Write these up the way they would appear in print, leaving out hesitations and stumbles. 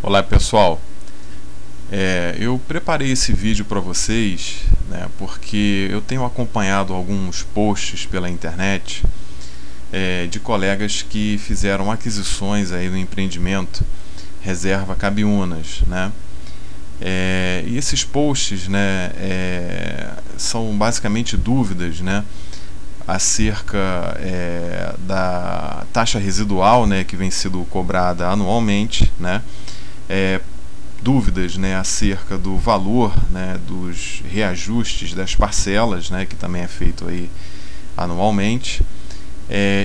Olá pessoal, eu preparei esse vídeo para vocês, né, porque eu tenho acompanhado alguns posts pela internet de colegas que fizeram aquisições aí no empreendimento Reserva Cabiúnas, né? E esses posts, né, são basicamente dúvidas, né, acerca da taxa residual, né, que vem sendo cobrada anualmente, né? É, Dúvidas, né, acerca do valor, né, dos reajustes das parcelas, né, que também é feito aí anualmente.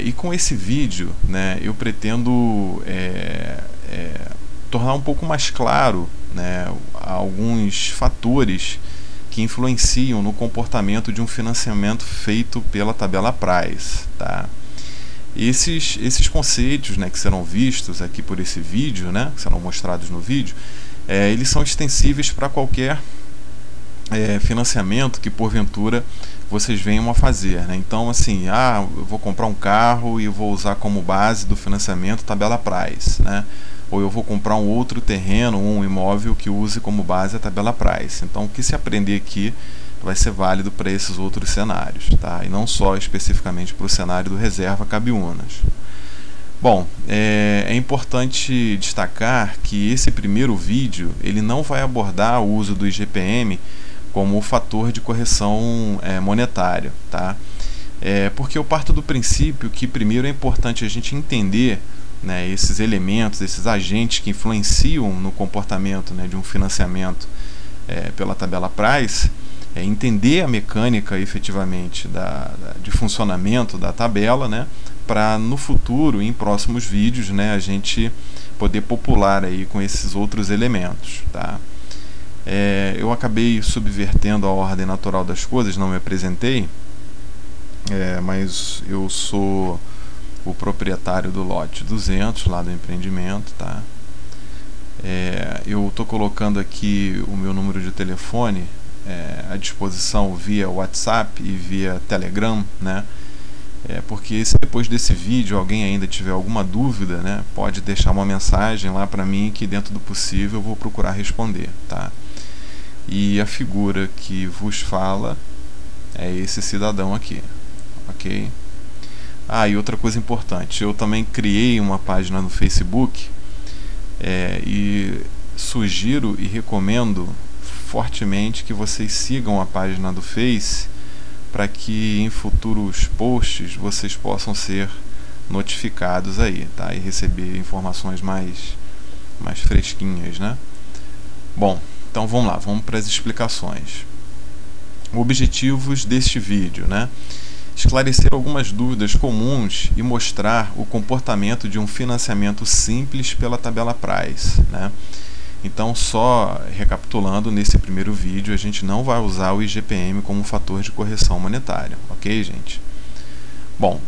E com esse vídeo, né, eu pretendo tornar um pouco mais claro, né, alguns fatores que influenciam no comportamento de um financiamento feito pela tabela Price, tá? Esses conceitos, né, que serão vistos aqui por esse vídeo, né, que serão mostrados no vídeo, eles são extensíveis para qualquer financiamento que porventura vocês venham a fazer, né? Então, assim, eu vou comprar um carro e vou usar como base do financiamento tabela Price, né? Ou eu vou comprar um outro terreno, um imóvel que use como base a tabela Price. Então, o que se aprender aqui vai ser válido para esses outros cenários, tá? E não só especificamente para o cenário do Reserva Cabiúnas. Bom, é importante destacar que esse primeiro vídeo ele não vai abordar o uso do IGPM como fator de correção monetária, tá? Porque eu parto do princípio que primeiro é importante a gente entender, né, esses elementos, esses agentes que influenciam no comportamento, né, de um financiamento pela tabela Price, entender a mecânica efetivamente de funcionamento da tabela, né, para no futuro, em próximos vídeos, né, a gente poder popular aí com esses outros elementos, tá? Eu acabei subvertendo a ordem natural das coisas, não me apresentei, mas eu sou o proprietário do lote 200 lá do empreendimento, tá? Eu estou colocando aqui o meu número de telefone à disposição via WhatsApp e via Telegram, né? Porque se depois desse vídeo alguém ainda tiver alguma dúvida, né, pode deixar uma mensagem lá para mim que dentro do possível eu vou procurar responder, tá? E a figura que vos fala é esse cidadão aqui, ok? E outra coisa importante, eu também criei uma página no Facebook e sugiro e recomendo fortemente que vocês sigam a página do Face para que em futuros posts vocês possam ser notificados aí, tá? E receber informações mais fresquinhas, né? Bom, então vamos lá, vamos para as explicações. Objetivos deste vídeo, né? Esclarecer algumas dúvidas comuns e mostrar o comportamento de um financiamento simples pela tabela Price, né? Então, só recapitulando, nesse primeiro vídeo a gente não vai usar o IGPM como fator de correção monetária, ok, gente? Bom,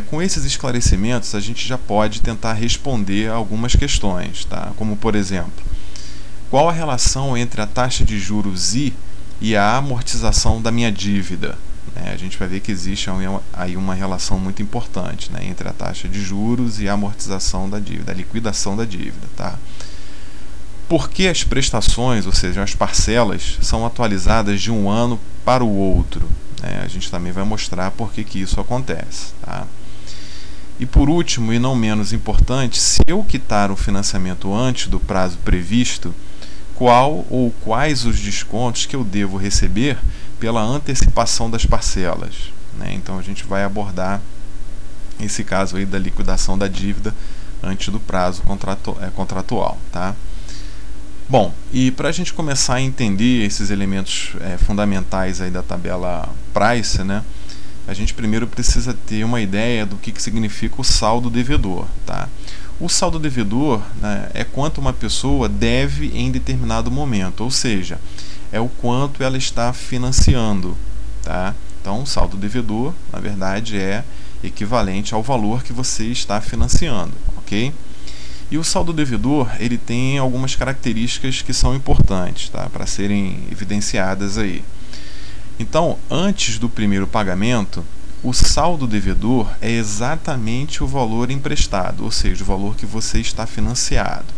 com esses esclarecimentos a gente já pode tentar responder algumas questões, tá? Como por exemplo, qual a relação entre a taxa de juros e a amortização da minha dívida? A gente vai ver que existe aí uma relação muito importante, né, entre a taxa de juros e a amortização da dívida, a liquidação da dívida, tá? Por que as prestações, ou seja, as parcelas, são atualizadas de um ano para o outro? A gente também vai mostrar por que isso acontece, tá? E por último, e não menos importante, se eu quitar o financiamento antes do prazo previsto, qual ou quais os descontos que eu devo receber pela antecipação das parcelas, né? Então a gente vai abordar esse caso aí da liquidação da dívida antes do prazo contratual, tá? Bom, e para a gente começar a entender esses elementos fundamentais aí da tabela Price, né, a gente primeiro precisa ter uma ideia do que significa o saldo devedor, tá? O saldo devedor, né, é quanto uma pessoa deve em determinado momento, ou seja, é o quanto ela está financiando, tá? Então, o saldo devedor, na verdade, é equivalente ao valor que você está financiando, ok? E o saldo devedor, ele tem algumas características que são importantes, tá, para serem evidenciadas aí. Então, antes do primeiro pagamento, o saldo devedor é exatamente o valor emprestado, ou seja, o valor que você está financiado.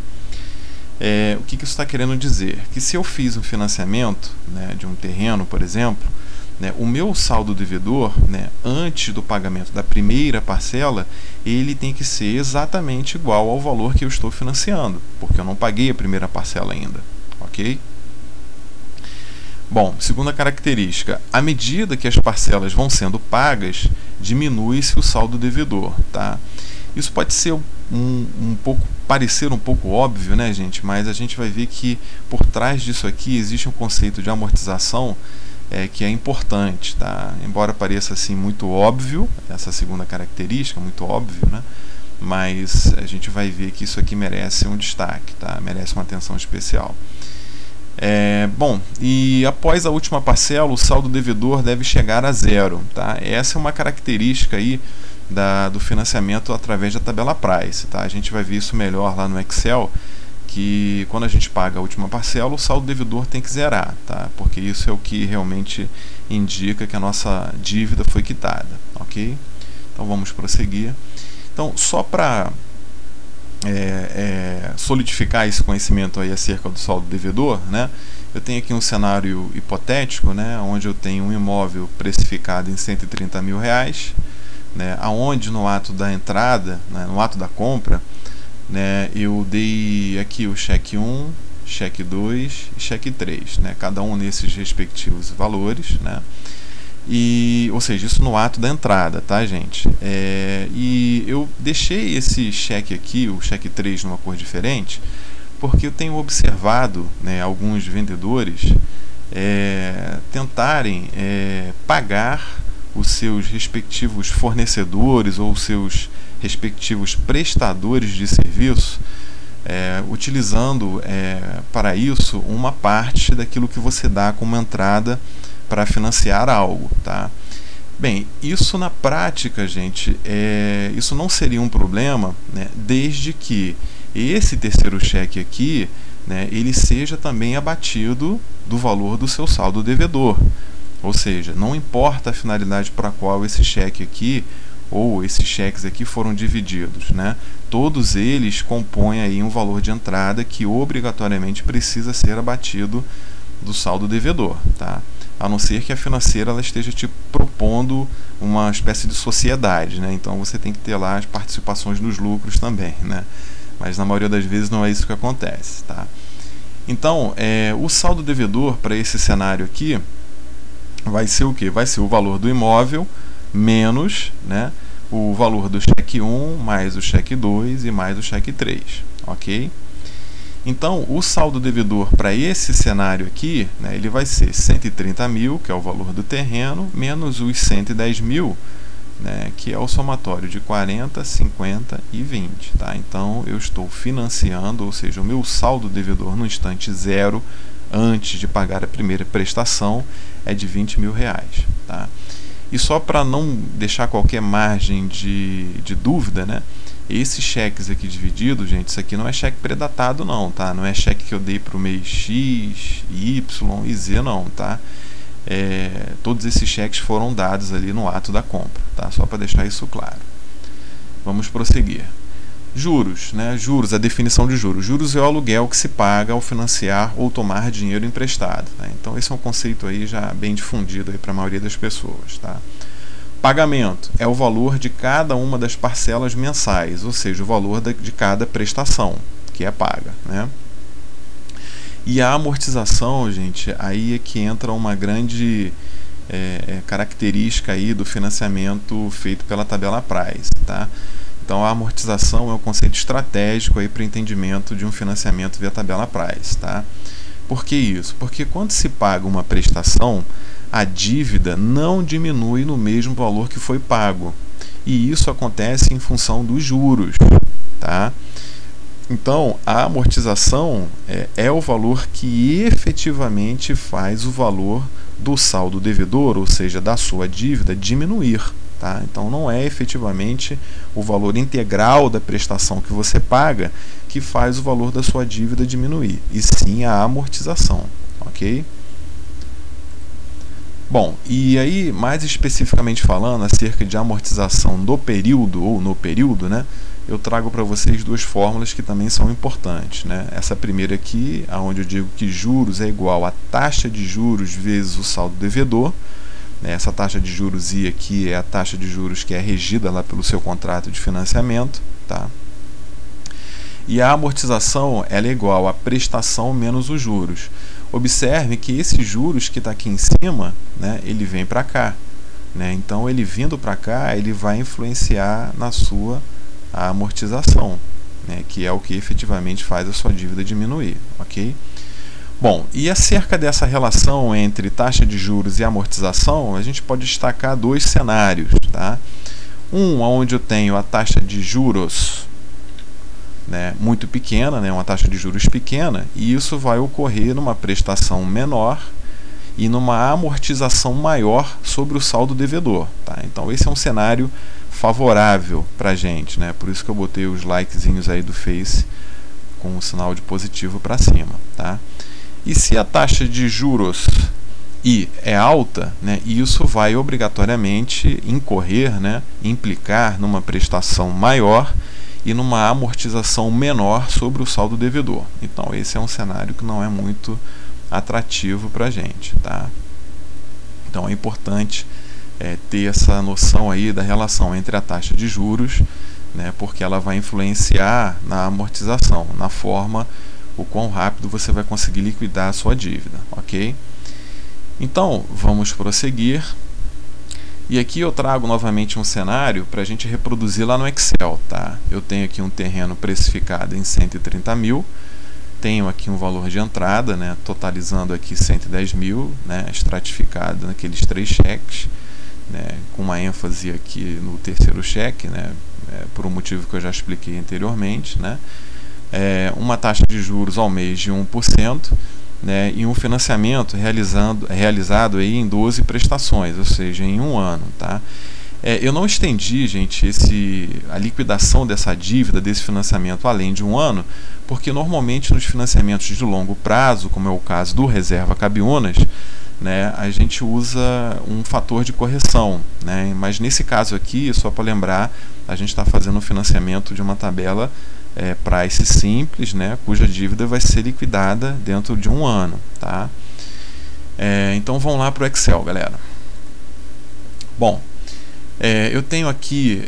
O que isso está querendo dizer? Que se eu fiz um financiamento, né, de um terreno, por exemplo, né, o meu saldo devedor, né, antes do pagamento da primeira parcela, ele tem que ser exatamente igual ao valor que eu estou financiando, porque eu não paguei a primeira parcela ainda, ok? Bom, segunda característica, à medida que as parcelas vão sendo pagas, diminui-se o saldo devedor, tá? Isso pode ser parecer um pouco óbvio, né, gente? Mas a gente vai ver que por trás disso aqui existe um conceito de amortização que é importante, tá? Embora pareça assim muito óbvio, essa segunda característica, muito óbvio, né? Mas a gente vai ver que isso aqui merece um destaque, tá? Merece uma atenção especial. Bom, e após a última parcela, o saldo devedor deve chegar a zero, tá? Essa é uma característica aí do financiamento através da tabela Price, tá? A gente vai ver isso melhor lá no Excel, que quando a gente paga a última parcela, o saldo devedor tem que zerar, tá? Porque isso é o que realmente indica que a nossa dívida foi quitada, ok? Então vamos prosseguir. Então, só para solidificar esse conhecimento aí acerca do saldo devedor, né? Eu tenho aqui um cenário hipotético, né? Onde eu tenho um imóvel precificado em R$130 mil, né? Aonde no ato da entrada, né? No ato da compra, né, eu dei aqui o cheque 1, cheque 2 e cheque 3, né, cada um nesses respectivos valores, né, ou seja, isso no ato da entrada, tá, gente? E eu deixei esse cheque aqui, o cheque 3, numa cor diferente, porque eu tenho observado, né, alguns vendedores tentarem pagar os seus respectivos fornecedores ou os seus respectivos prestadores de serviço, utilizando para isso uma parte daquilo que você dá como entrada para financiar algo, tá? Bem, isso na prática, gente, isso não seria um problema, né, desde que esse terceiro cheque aqui, né, ele seja também abatido do valor do seu saldo devedor. Ou seja, não importa a finalidade para a qual esse cheque aqui ou esses cheques aqui foram divididos, né? Todos eles compõem aí um valor de entrada que obrigatoriamente precisa ser abatido do saldo devedor, tá? A não ser que a financeira ela esteja te propondo uma espécie de sociedade, né? Então você tem que ter lá as participações nos lucros também, né? Mas na maioria das vezes não é isso que acontece, tá? Então, o saldo devedor para esse cenário aqui vai ser o que? Vai ser o valor do imóvel menos, né, o valor do cheque 1 mais o cheque 2 e mais o cheque 3, ok? Então, o saldo devedor para esse cenário aqui, né, ele vai ser 130 mil, que é o valor do terreno, menos os 110 mil, né, que é o somatório de 40, 50 e 20. Tá? Então, eu estou financiando, ou seja, o meu saldo devedor no instante zero, antes de pagar a primeira prestação, é de 20 mil reais. Tá? E só para não deixar qualquer margem de dúvida, né? Esses cheques aqui divididos, gente, isso aqui não é cheque predatado não, tá? Não é cheque que eu dei para o mês X, Y e Z não, tá? Todos esses cheques foram dados ali no ato da compra, tá? Só para deixar isso claro. Vamos prosseguir. Juros, né? Juros, a definição de juros. Juros é o aluguel que se paga ao financiar ou tomar dinheiro emprestado. Tá? Então esse é um conceito aí já bem difundido para a maioria das pessoas. Tá? Pagamento é o valor de cada uma das parcelas mensais, ou seja, o valor de cada prestação que é paga. Né? E a amortização, gente, aí é que entra uma grande característica aí do financiamento feito pela tabela Price. Tá? Então, a amortização é um conceito estratégico para o entendimento de um financiamento via tabela Price. Tá? Por que isso? Porque quando se paga uma prestação, a dívida não diminui no mesmo valor que foi pago. E isso acontece em função dos juros. Tá? Então, a amortização é o valor que efetivamente faz o valor do saldo devedor, ou seja, da sua dívida, diminuir. Tá? Então, não é efetivamente o valor integral da prestação que você paga que faz o valor da sua dívida diminuir, e sim a amortização. Ok? Bom, e aí, mais especificamente falando acerca de amortização do período, ou no período, né? eu trago para vocês duas fórmulas que também são importantes, né? Essa primeira aqui, onde eu digo que juros é igual a taxa de juros vezes o saldo devedor. Essa taxa de juros I aqui é a taxa de juros que é regida lá pelo seu contrato de financiamento, tá? E a amortização ela é igual à prestação menos os juros. Observe que esses juros que está aqui em cima, né, ele vem para cá, né? Então, ele vindo para cá, ele vai influenciar na sua amortização, né, que é o que efetivamente faz a sua dívida diminuir, ok? Bom, e acerca dessa relação entre taxa de juros e amortização, a gente pode destacar dois cenários, tá? Um, onde eu tenho a taxa de juros, né, muito pequena, né, uma taxa de juros pequena, e isso vai ocorrer numa prestação menor e numa amortização maior sobre o saldo devedor, tá? Então, esse é um cenário favorável para a gente, né? Por isso que eu botei os likezinhos aí do Face com o sinal de positivo para cima, tá? E se a taxa de juros I é alta, né, isso vai obrigatoriamente incorrer, né, implicar numa prestação maior e numa amortização menor sobre o saldo devedor. Então, esse é um cenário que não é muito atrativo para a gente, tá? Então, é importante ter essa noção aí da relação entre a taxa de juros, né, porque ela vai influenciar na amortização, na forma o quão rápido você vai conseguir liquidar a sua dívida, ok? Então, vamos prosseguir. E aqui eu trago novamente um cenário para a gente reproduzir lá no Excel, tá? Eu tenho aqui um terreno precificado em 130 mil, tenho aqui um valor de entrada, né, totalizando aqui 110 mil, né, estratificado naqueles 3 cheques, né, com uma ênfase aqui no terceiro cheque, né, por um motivo que eu já expliquei anteriormente, né? Uma taxa de juros ao mês de 1%, né, e um financiamento realizado aí em 12 prestações, ou seja, em um ano, tá? Eu não estendi, gente, a liquidação dessa dívida, desse financiamento, além de um ano, porque normalmente nos financiamentos de longo prazo, como é o caso do Reserva Cabiúnas, né, a gente usa um fator de correção, né? Mas nesse caso aqui, só para lembrar, a gente está fazendo um financiamento de uma tabela price simples, né, cuja dívida vai ser liquidada dentro de um ano, tá? Então vamos lá para o Excel, galera. Bom, eu tenho aqui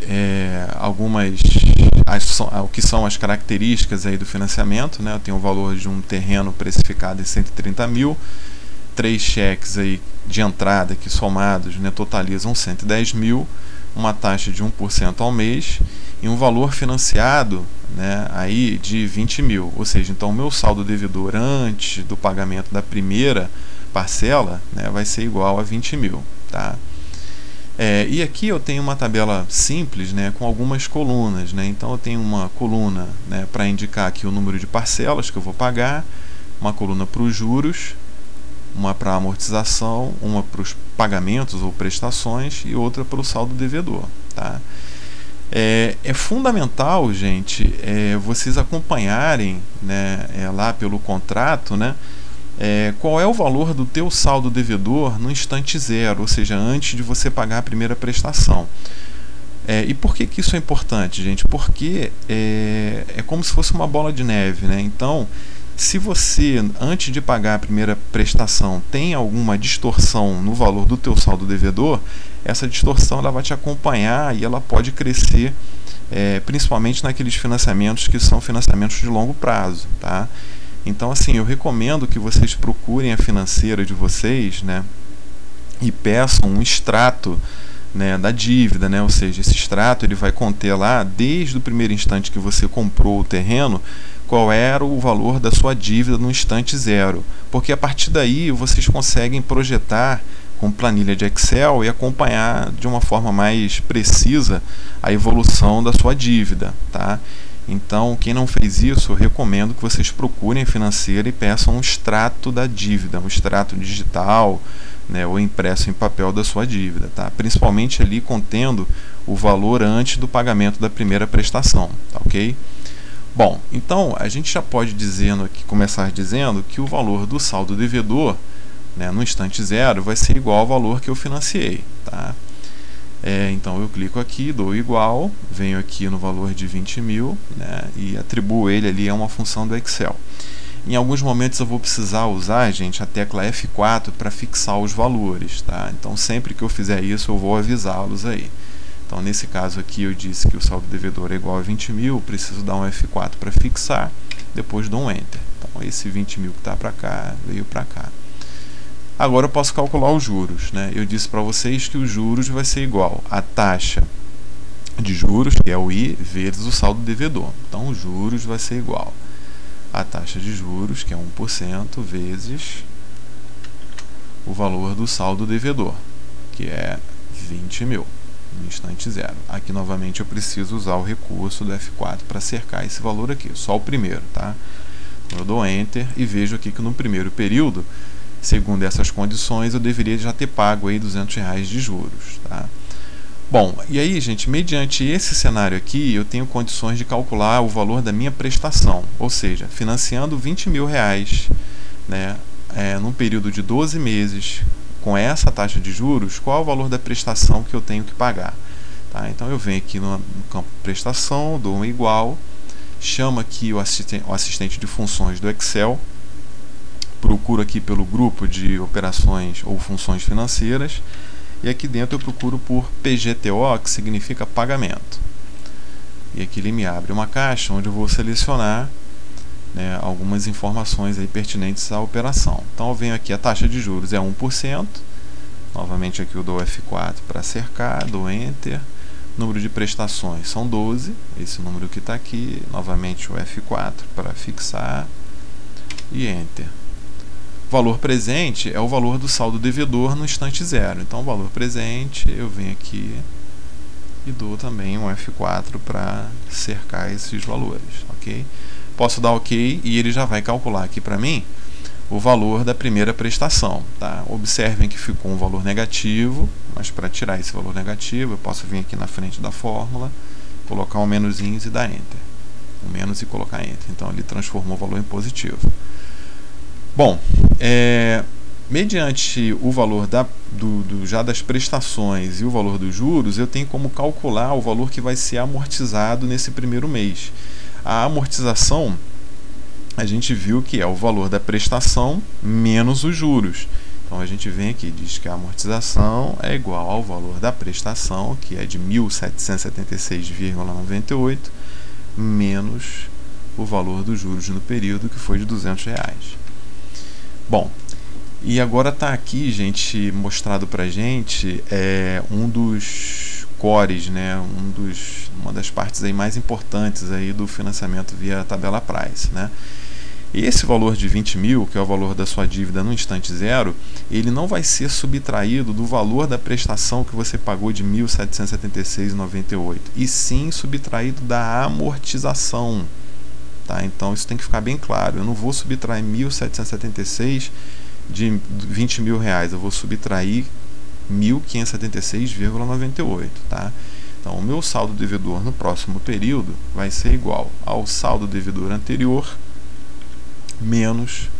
o que são as características aí do financiamento, né? Eu tenho o valor de um terreno precificado em 130 mil, 3 cheques aí de entrada que somados, né, totalizam 110 mil, uma taxa de 1% ao mês e um valor financiado, né, aí de 20 mil, ou seja, então o meu saldo devedor antes do pagamento da primeira parcela, né, vai ser igual a 20 mil, tá? E aqui eu tenho uma tabela simples, né, com algumas colunas, né? Então eu tenho uma coluna, né, para indicar aqui o número de parcelas que eu vou pagar, uma coluna para os juros, uma para a amortização, uma para os pagamentos ou prestações e outra para o saldo devedor, tá? É fundamental, gente, vocês acompanharem, né, lá pelo contrato, né, qual é o valor do teu saldo devedor no instante zero, ou seja, antes de você pagar a primeira prestação. E por que isso é importante, gente? Porque é como se fosse uma bola de neve, né? Então, se você, antes de pagar a primeira prestação, tem alguma distorção no valor do teu saldo devedor, essa distorção ela vai te acompanhar e ela pode crescer, principalmente naqueles financiamentos que são financiamentos de longo prazo, tá? Então, assim, eu recomendo que vocês procurem a financeira de vocês, né, e peçam um extrato, né, da dívida, né? Ou seja, esse extrato ele vai conter lá, desde o primeiro instante que você comprou o terreno, qual era o valor da sua dívida no instante zero, porque a partir daí vocês conseguem projetar com planilha de Excel e acompanhar de uma forma mais precisa a evolução da sua dívida, tá? Então, quem não fez isso, eu recomendo que vocês procurem a financeira e peçam um extrato da dívida, um extrato digital, né, ou impresso em papel da sua dívida, tá? Principalmente ali contendo o valor antes do pagamento da primeira prestação, tá, ok? Bom, então a gente já pode começar dizendo que o valor do saldo devedor, né, no instante zero vai ser igual ao valor que eu financiei, tá? Então eu clico aqui, dou igual, venho aqui no valor de 20 mil, né, e atribuo ele ali a uma função do Excel. Em alguns momentos eu vou precisar usar, gente, a tecla F4 para fixar os valores, tá? Então sempre que eu fizer isso eu vou avisá-los aí. Então nesse caso aqui eu disse que o saldo devedor é igual a 20 mil, preciso dar um F4 para fixar, depois dou um Enter. Então esse 20 mil que está para cá, veio para cá. Agora eu posso calcular os juros, né? Eu disse para vocês que os juros vai ser igual a taxa de juros, que é o I, vezes o saldo devedor. Então os juros vai ser igual a taxa de juros, que é 1%, vezes o valor do saldo devedor, que é 20 mil, no instante zero. Aqui novamente eu preciso usar o recurso do F4 para cercar esse valor aqui, só o primeiro, tá? Então eu dou Enter e vejo aqui que no primeiro período, segundo essas condições, eu deveria já ter pago aí R$200 de juros, tá? Bom, e aí, gente, mediante esse cenário aqui, eu tenho condições de calcular o valor da minha prestação, ou seja, financiando 20 mil reais, né, num período de 12 meses, com essa taxa de juros, qual é o valor da prestação que eu tenho que pagar, tá? Então eu venho aqui no campo prestação, dou um igual, chamo aqui o assistente de funções do Excel, procuro aqui pelo grupo de operações ou funções financeiras, e aqui dentro eu procuro por PGTO, que significa pagamento. E aqui ele me abre uma caixa onde eu vou selecionar, né, algumas informações aí pertinentes à operação. Então eu venho aqui, a taxa de juros é 1%, novamente aqui eu dou F4 para cercar, dou Enter, número de prestações são 12, esse número que está aqui, novamente o F4 para fixar e Enter. Valor presente é o valor do saldo devedor no instante zero. Então, o valor presente, eu venho aqui e dou também um F4 para cercar esses valores, ok? Posso dar OK e ele já vai calcular aqui para mim o valor da primeira prestação, tá? Observem que ficou um valor negativo, mas para tirar esse valor negativo, eu posso vir aqui na frente da fórmula, colocar um menuzinho e dar Enter. Um menos e colocar Enter. Então, ele transformou o valor em positivo. Bom, mediante o valor já das prestações e o valor dos juros, eu tenho como calcular o valor que vai ser amortizado nesse primeiro mês. A amortização, a gente viu que é o valor da prestação menos os juros. Então a gente vem aqui e diz que a amortização é igual ao valor da prestação, que é de R$ 1.776,98, menos o valor dos juros no período, que foi de R$200. Bom, e agora está aqui, gente, mostrado para a gente um dos cores, né, uma das partes aí mais importantes aí do financiamento via tabela price, né? Esse valor de 20 mil, que é o valor da sua dívida no instante zero, ele não vai ser subtraído do valor da prestação que você pagou de R$ 1.776,98, e sim subtraído da amortização. Tá? Então isso tem que ficar bem claro. Eu não vou subtrair 1.776 de 20 mil reais, eu vou subtrair 1.576,98, tá? Então o meu saldo devedor no próximo período vai ser igual ao saldo devedor anterior menos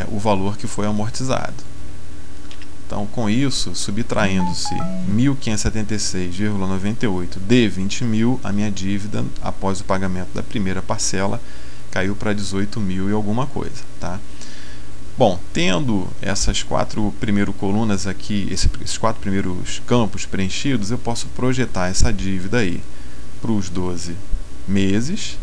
o valor que foi amortizado. Então, com isso, subtraindo-se 1.576,98 de 20 mil, a minha dívida, após o pagamento da primeira parcela, caiu para 18 mil e alguma coisa, tá? Bom, tendo essas quatro primeiras colunas aqui, esses quatro primeiros campos preenchidos, eu posso projetar essa dívida aí para os 12 meses,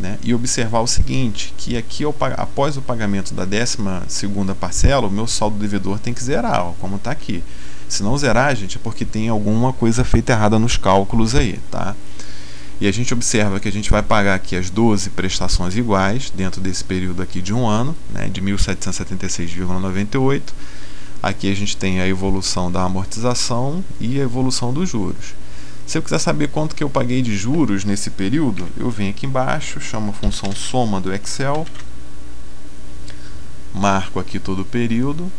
né, e observar o seguinte, que aqui após o pagamento da 12ª parcela, o meu saldo devedor tem que zerar, ó, como está aqui. Se não zerar, gente, é porque tem alguma coisa feita errada nos cálculos aí, tá? E a gente observa que a gente vai pagar aqui as 12 prestações iguais dentro desse período aqui de um ano, né, de 1.776,98. Aqui a gente tem a evolução da amortização e a evolução dos juros. Se eu quiser saber quanto que eu paguei de juros nesse período, eu venho aqui embaixo, chamo a função soma do Excel, marco aqui todo o período,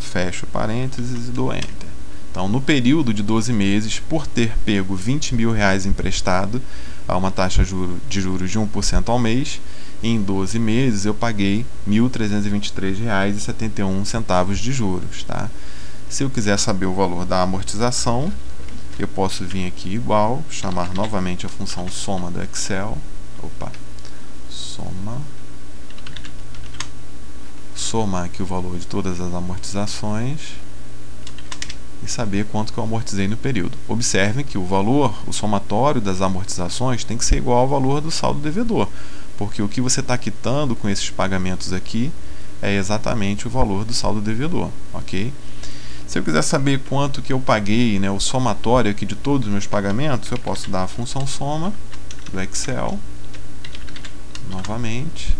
fecho parênteses e dou Enter. Então, no período de 12 meses, por ter pego 20 mil reais emprestado a uma taxa de juros de 1% ao mês, em 12 meses eu paguei R$ 1.323,71 de juros, tá? Se eu quiser saber o valor da amortização, eu posso vir aqui igual, chamar novamente a função soma do Excel, somar aqui o valor de todas as amortizações e saber quanto que eu amortizei no período. Observem que o valor, o somatório das amortizações tem que ser igual ao valor do saldo devedor, porque o que você está quitando com esses pagamentos aqui é exatamente o valor do saldo devedor, ok? Se eu quiser saber quanto que eu paguei, né, o somatório aqui de todos os meus pagamentos, eu posso dar a função soma do Excel, novamente,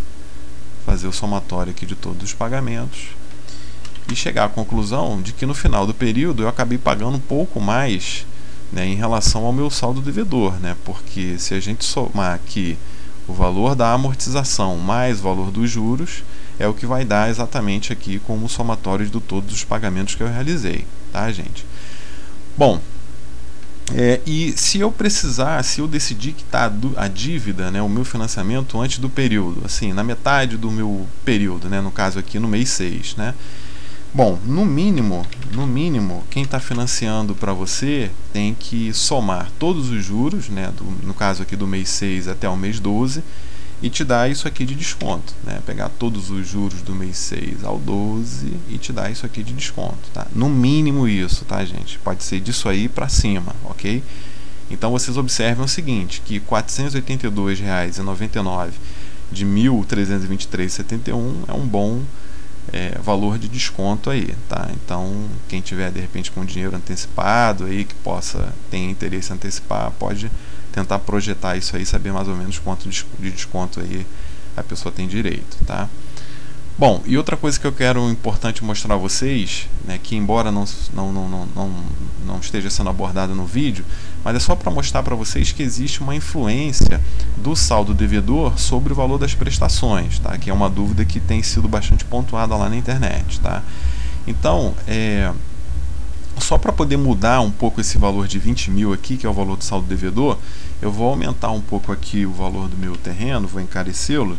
fazer o somatório aqui de todos os pagamentos e chegar à conclusão de que no final do período eu acabei pagando um pouco mais, né, em relação ao meu saldo devedor, né, porque se a gente somar aqui o valor da amortização mais o valor dos juros, é o que vai dar exatamente aqui como somatório de todos os pagamentos que eu realizei, tá, gente? Bom, e se eu precisar, se eu decidir quitar a dívida, né, o meu financiamento antes do período, assim, na metade do meu período, né, no caso aqui no mês 6, né? Bom, no mínimo, quem está financiando para você tem que somar todos os juros, né, no caso aqui do mês 6 até o mês 12, e te dar isso aqui de desconto, né? Pegar todos os juros do mês 6 ao 12 e te dar isso aqui de desconto, tá? No mínimo isso, tá, gente? Pode ser disso aí para cima, ok? Então vocês observem o seguinte, que R$ 482,99 de 1.323,71 é um bom valor de desconto aí, tá? Então quem tiver de repente com dinheiro antecipado aí, que tenha interesse em antecipar, pode tentar projetar isso aí, saber mais ou menos quanto de desconto aí a pessoa tem direito, tá? Bom, e outra coisa que eu quero importante mostrar a vocês, né, que embora não esteja sendo abordada no vídeo, mas é só para mostrar para vocês que existe uma influência do saldo devedor sobre o valor das prestações, tá? Que é uma dúvida que tem sido bastante pontuada lá na internet, tá? Então, só para poder mudar um pouco esse valor de 20 mil aqui, que é o valor do saldo devedor, eu vou aumentar um pouco aqui o valor do meu terreno, vou encarecê-lo,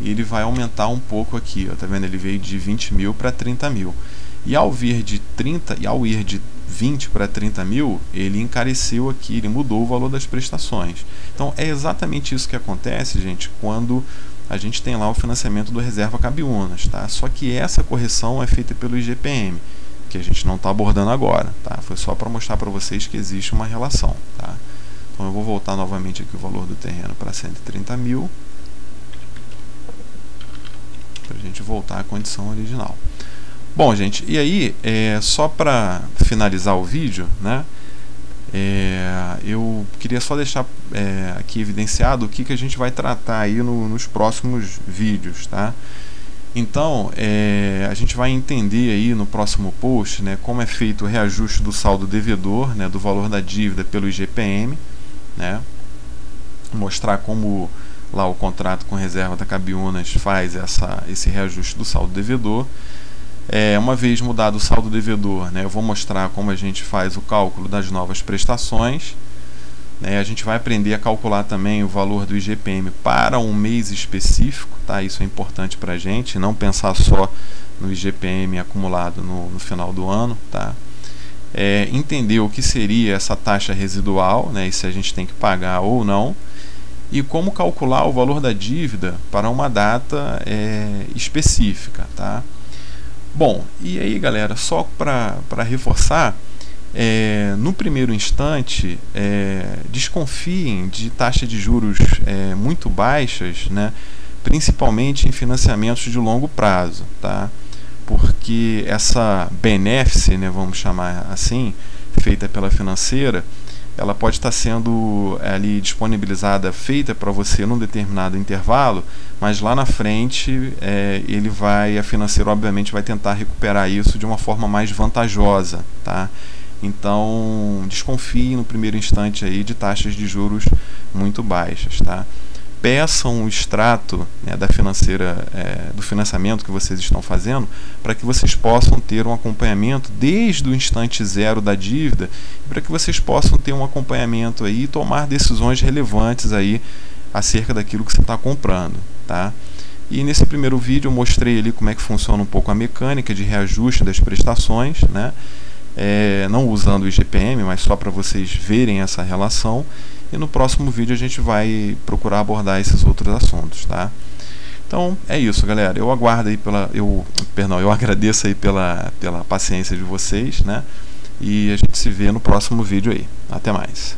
e ele vai aumentar um pouco aqui, ó, tá vendo? Ele veio de 20 mil para 30 mil. E ao ir de 20 para 30 mil, ele encareceu aqui, ele mudou o valor das prestações. Então é exatamente isso que acontece, gente, quando a gente tem lá o financiamento do Reserva Cabiúnas, tá? Só que essa correção é feita pelo IGPM, que a gente não está abordando agora, tá? Foi só para mostrar para vocês que existe uma relação, tá? Então eu vou voltar novamente aqui o valor do terreno para 130 mil, para a gente voltar à condição original. Bom, gente, e aí, só para finalizar o vídeo, né, eu queria só deixar aqui evidenciado o que a gente vai tratar aí nos próximos vídeos, tá? Então, a gente vai entender aí no próximo post, né, como é feito o reajuste do saldo devedor, né, do valor da dívida pelo IGPM, né, mostrar como lá o contrato com reserva da Cabiúnas faz esse reajuste do saldo devedor. Uma vez mudado o saldo devedor, né, eu vou mostrar como a gente faz o cálculo das novas prestações. A gente vai aprender a calcular também o valor do IGPM para um mês específico, tá? Isso é importante para a gente, não pensar só no IGPM acumulado no final do ano, tá? Entender o que seria essa taxa residual, né, e se a gente tem que pagar ou não, e como calcular o valor da dívida para uma data específica, tá? Bom, e aí, galera, só para reforçar, no primeiro instante, desconfiem de taxas de juros muito baixas, né, principalmente em financiamentos de longo prazo, tá? Porque essa benéfice, né, vamos chamar assim, feita pela financeira, ela pode estar sendo ali disponibilizada, feita para você num determinado intervalo, mas lá na frente a financeira obviamente vai tentar recuperar isso de uma forma mais vantajosa, tá? Então desconfie no primeiro instante aí de taxas de juros muito baixas, tá? Peçam o extrato, né, da financeira, do financiamento que vocês estão fazendo, para que vocês possam ter um acompanhamento desde o instante zero da dívida, para que vocês possam ter um acompanhamento aí e tomar decisões relevantes aí acerca daquilo que você está comprando, tá? E nesse primeiro vídeo eu mostrei ali como é que funciona um pouco a mecânica de reajuste das prestações, né? não usando o IGPM, mas só para vocês verem essa relação. E no próximo vídeo a gente vai procurar abordar esses outros assuntos, tá? Então é isso, galera. Eu aguardo aí eu agradeço aí pela paciência de vocês, né? E a gente se vê no próximo vídeo aí. Até mais.